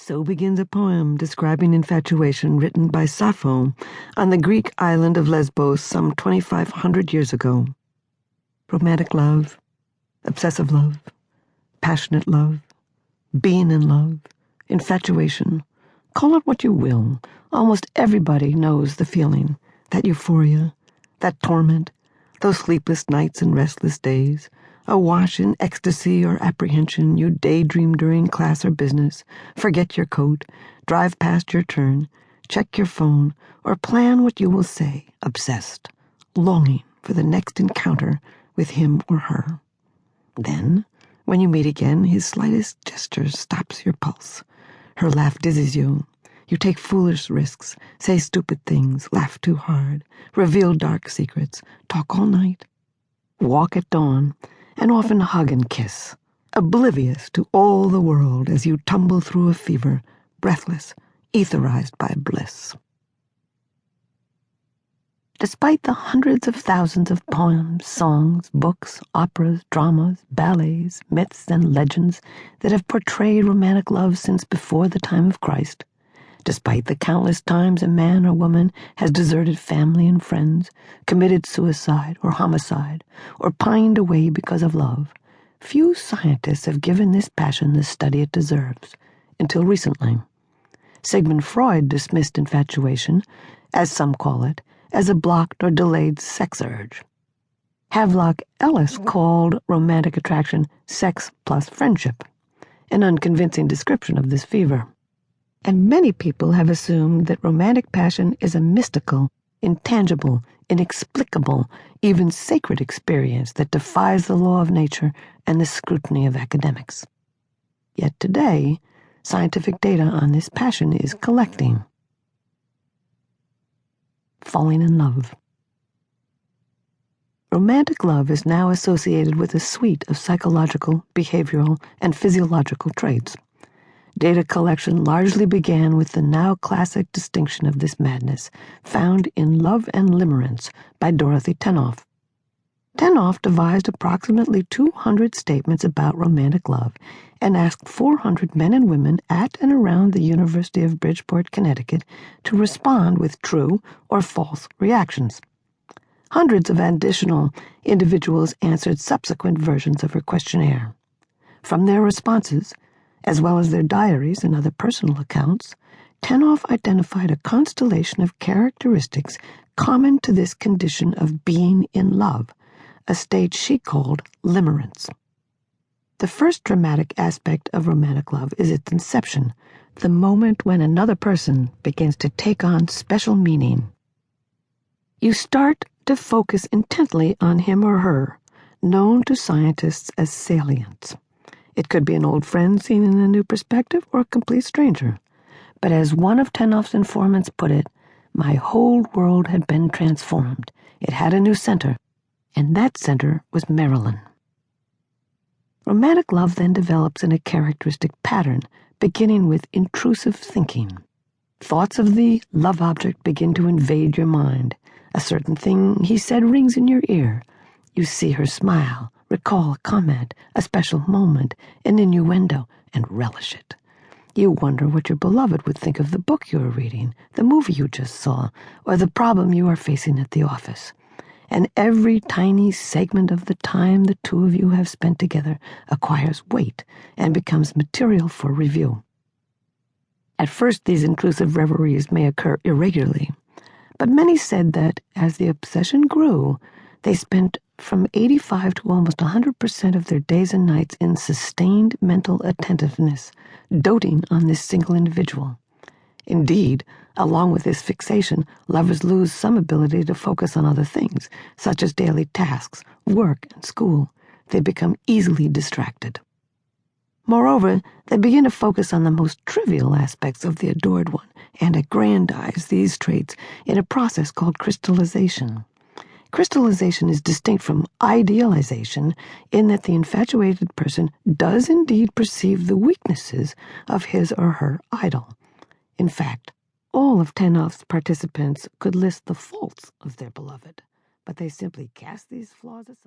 So begins a poem describing infatuation written by Sappho on the Greek island of Lesbos some 2,500 years ago. Romantic love, obsessive love, passionate love, being in love, infatuation, call it what you will. Almost everybody knows the feeling, that euphoria, that torment, those sleepless nights and restless days, awash in ecstasy or apprehension, you daydream during class or business, forget your coat, drive past your turn, check your phone, or plan what you will say, obsessed, longing for the next encounter with him or her. Then, when you meet again, his slightest gesture stops your pulse. Her laugh dizzies you. You take foolish risks, say stupid things, laugh too hard, reveal dark secrets, talk all night, walk at dawn, and often hug and kiss, oblivious to all the world as you tumble through a fever, breathless, etherized by bliss. Despite the hundreds of thousands of poems, songs, books, operas, dramas, ballets, myths, and legends that have portrayed romantic love since before the time of Christ, despite the countless times a man or woman has deserted family and friends, committed suicide or homicide, or pined away because of love, few scientists have given this passion the study it deserves, until recently. Sigmund Freud dismissed infatuation, as some call it, as a blocked or delayed sex urge. Havelock Ellis called romantic attraction sex plus friendship, an unconvincing description of this fever. And many people have assumed that romantic passion is a mystical, intangible, inexplicable, even sacred experience that defies the law of nature and the scrutiny of academics. Yet today, scientific data on this passion is collecting. Falling in love. Romantic love is now associated with a suite of psychological, behavioral, and physiological traits. Data collection largely began with the now classic distinction of this madness, found in Love and Limerence by Dorothy Tennant. Tennant devised approximately 200 statements about romantic love and asked 400 men and women at and around the University of Bridgeport, Connecticut, to respond with true or false reactions. Hundreds of additional individuals answered subsequent versions of her questionnaire. From their responses, as well as their diaries and other personal accounts, Tennant identified a constellation of characteristics common to this condition of being in love, a state she called limerence. The first dramatic aspect of romantic love is its inception, the moment when another person begins to take on special meaning. You start to focus intently on him or her, known to scientists as salients. It could be an old friend seen in a new perspective or a complete stranger. But as one of Tennant's informants put it, my whole world had been transformed. It had a new center, and that center was Marilyn. Romantic love then develops in a characteristic pattern, beginning with intrusive thinking. Thoughts of the love object begin to invade your mind. A certain thing he said rings in your ear. You see her smile, recall a comment, a special moment, an innuendo, and relish it. You wonder what your beloved would think of the book you are reading, the movie you just saw, or the problem you are facing at the office. And every tiny segment of the time the two of you have spent together acquires weight and becomes material for review. At first, these intrusive reveries may occur irregularly, but many said that, as the obsession grew, they spent from 85 to almost 100% of their days and nights in sustained mental attentiveness, doting on this single individual. Indeed, along with this fixation, lovers lose some ability to focus on other things, such as daily tasks, work, and school. They become easily distracted. Moreover, they begin to focus on the most trivial aspects of the adored one and aggrandize these traits in a process called crystallization. Crystallization is distinct from idealization in that the infatuated person does indeed perceive the weaknesses of his or her idol. In fact, all of Tennant's participants could list the faults of their beloved, but they simply cast these flaws aside.